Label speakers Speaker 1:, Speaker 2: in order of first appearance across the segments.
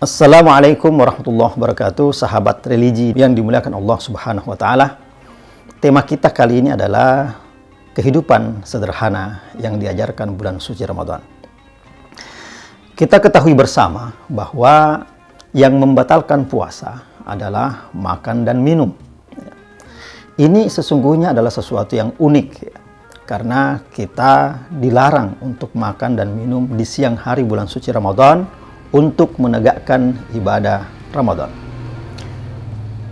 Speaker 1: Assalamualaikum warahmatullahi wabarakatuh, sahabat religi yang dimuliakan Allah Subhanahu wa Ta'ala. Tema kita kali ini adalah kehidupan sederhana yang diajarkan bulan suci Ramadan. Kita ketahui bersama bahwa yang membatalkan puasa adalah makan dan minum. Ini sesungguhnya adalah sesuatu yang unik, karena kita dilarang untuk makan dan minum di siang hari bulan suci Ramadan untuk menegakkan ibadah Ramadan.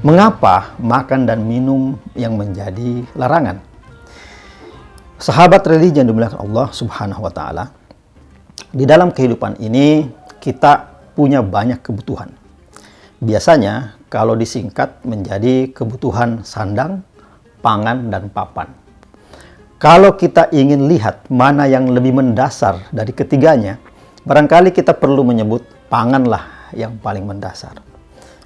Speaker 1: Mengapa makan dan minum yang menjadi larangan? Sahabat religi yang dimuliakan Allah Subhanahu wa Ta'ala, di dalam kehidupan ini kita punya banyak kebutuhan. Biasanya kalau disingkat menjadi kebutuhan sandang, pangan, dan papan. Kalau kita ingin lihat mana yang lebih mendasar dari ketiganya, barangkali kita perlu menyebut panganlah yang paling mendasar.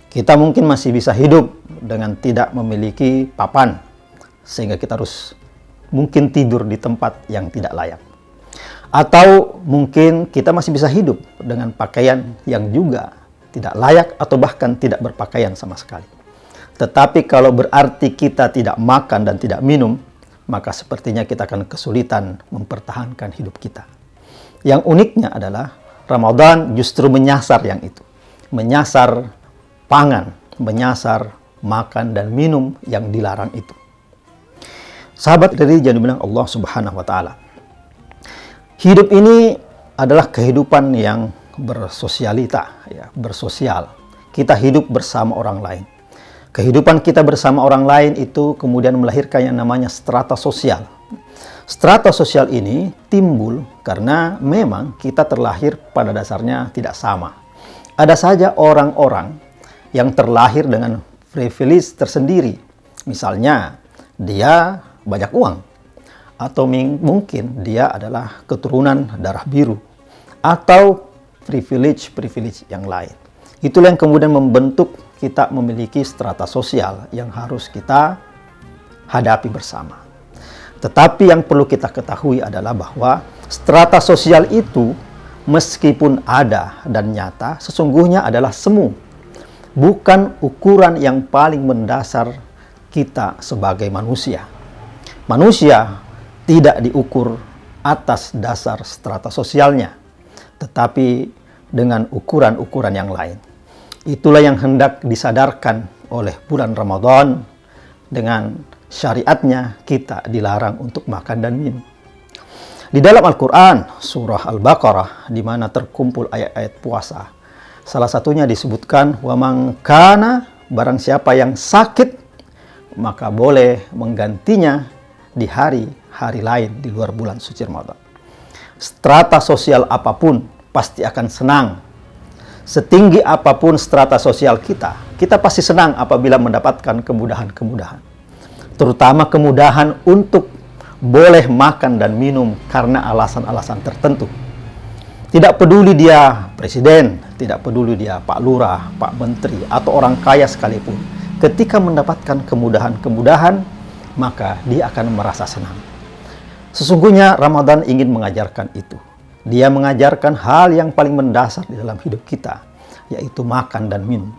Speaker 1: Kita mungkin masih bisa hidup dengan tidak memiliki papan, sehingga kita harus mungkin tidur di tempat yang tidak layak. Atau mungkin kita masih bisa hidup dengan pakaian yang juga tidak layak atau bahkan tidak berpakaian sama sekali. Tetapi kalau berarti kita tidak makan dan tidak minum, maka sepertinya kita akan kesulitan mempertahankan hidup kita. Yang uniknya adalah Ramadan justru menyasar yang itu. Menyasar pangan, menyasar makan dan minum yang dilarang itu. Sahabat religi yang dibilang Allah Subhanahu wa Ta'ala, hidup ini adalah kehidupan yang bersosialita, ya, bersosial. Kita hidup bersama orang lain. Kehidupan kita bersama orang lain itu kemudian melahirkan yang namanya strata sosial. Strata sosial ini timbul karena memang kita terlahir pada dasarnya tidak sama. Ada saja orang-orang yang terlahir dengan privilege tersendiri. Misalnya, dia banyak uang. Atau mungkin dia adalah keturunan darah biru. Atau privilege yang lain. Itulah yang kemudian membentuk kita memiliki strata sosial yang harus kita hadapi bersama. Tetapi yang perlu kita ketahui adalah bahwa strata sosial itu meskipun ada dan nyata, sesungguhnya adalah semu. Bukan ukuran yang paling mendasar kita sebagai manusia. Manusia tidak diukur atas dasar strata sosialnya, tetapi dengan ukuran-ukuran yang lain. Itulah yang hendak disadarkan oleh bulan Ramadan. Dengan syariatnya kita dilarang untuk makan dan minum. Di dalam Al-Quran, surah Al-Baqarah, di mana terkumpul ayat-ayat puasa, salah satunya disebutkan, wa man kana, barang siapa yang sakit, maka boleh menggantinya di hari-hari lain di luar bulan suci Ramadan. Strata sosial apapun pasti akan senang. Setinggi apapun strata sosial kita, kita pasti senang apabila mendapatkan kemudahan-kemudahan. Terutama kemudahan untuk boleh makan dan minum karena alasan-alasan tertentu. Tidak peduli dia presiden, tidak peduli dia Pak Lurah, Pak Menteri, atau orang kaya sekalipun. Ketika mendapatkan kemudahan-kemudahan, maka dia akan merasa senang. Sesungguhnya Ramadan ingin mengajarkan itu. Dia mengajarkan hal yang paling mendasar di dalam hidup kita, yaitu makan dan minum.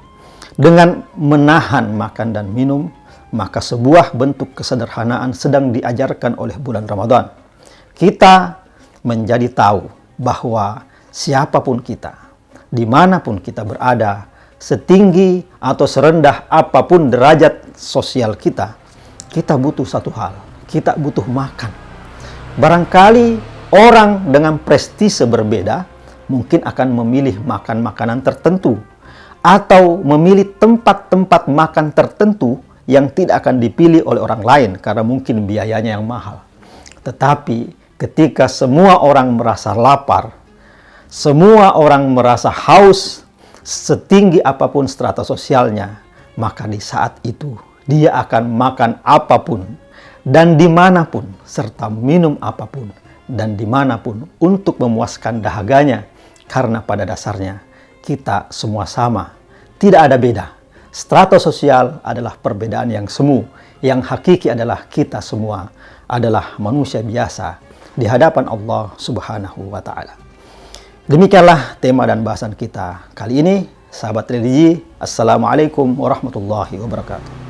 Speaker 1: Dengan menahan makan dan minum, maka sebuah bentuk kesederhanaan sedang diajarkan oleh bulan Ramadan. Kita menjadi tahu bahwa siapapun kita, dimanapun kita berada, setinggi atau serendah apapun derajat sosial kita, kita butuh satu hal, kita butuh makan. Barangkali orang dengan prestise berbeda mungkin akan memilih makan makanan tertentu atau memilih tempat-tempat makan tertentu yang tidak akan dipilih oleh orang lain karena mungkin biayanya yang mahal. Tetapi ketika semua orang merasa lapar, semua orang merasa haus, setinggi apapun strata sosialnya, maka di saat itu dia akan makan apapun dan dimanapun serta minum apapun dan dimanapun untuk memuaskan dahaganya, karena pada dasarnya kita semua sama, tidak ada beda. Strata sosial adalah perbedaan yang semu, yang hakiki adalah kita semua adalah manusia biasa di hadapan Allah Subhanahu wa Ta'ala. Demikianlah tema dan bahasan kita kali ini. Sahabat religi, Assalamualaikum warahmatullahi wabarakatuh.